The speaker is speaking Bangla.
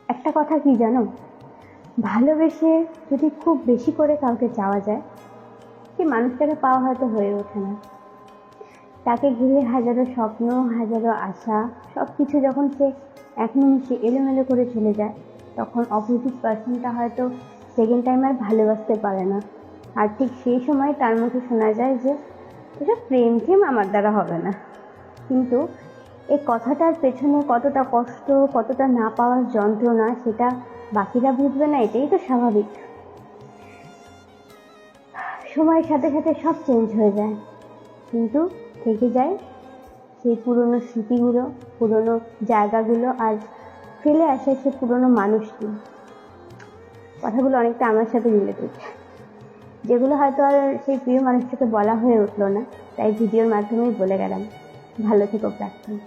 একটা কথা কি জানো, ভালোবেসে যদি খুব বেশি করে কাউকে চাওয়া যায়, সেই মানুষটাকে পাওয়া হয়তো হয়ে ওঠে না। তাকে ঘিরে হাজারো স্বপ্ন, হাজারো আশা, সব কিছু যখন সে এক নিমিষে এলোমেলো করে চলে যায়, তখন অপোজিট পার্সনটা হয়তো সেকেন্ড টাইম আর ভালোবাসতে পারে না। আর ঠিক সেই সময় তার মুখে শোনা যায় যে এসব প্রেম টেম আমার দ্বারা হবে না। কিন্তু এই কথাটার পেছনে কতটা কষ্ট, কতটা না পাওয়ার যন্ত্রণা, সেটা বাকিরা বুঝবে না, এটাই তো স্বাভাবিক। সময়ের সাথে সাথে সব চেঞ্জ হয়ে যায়, কিন্তু থেকে যায় সেই পুরনো স্মৃতিগুলো, পুরনো জায়গাগুলো, আর ফেলে আসে সে পুরনো মানুষটি। কথাগুলো অনেকটা আমার সাথে রিলেটেড, যেগুলো হয়তো আর সেই প্রিয় মানুষটাকে বলা হয়ে উঠলো না, তাই ভিডিওর মাধ্যমেই বলে গেলাম। ভালো থেকো প্রার্থনা।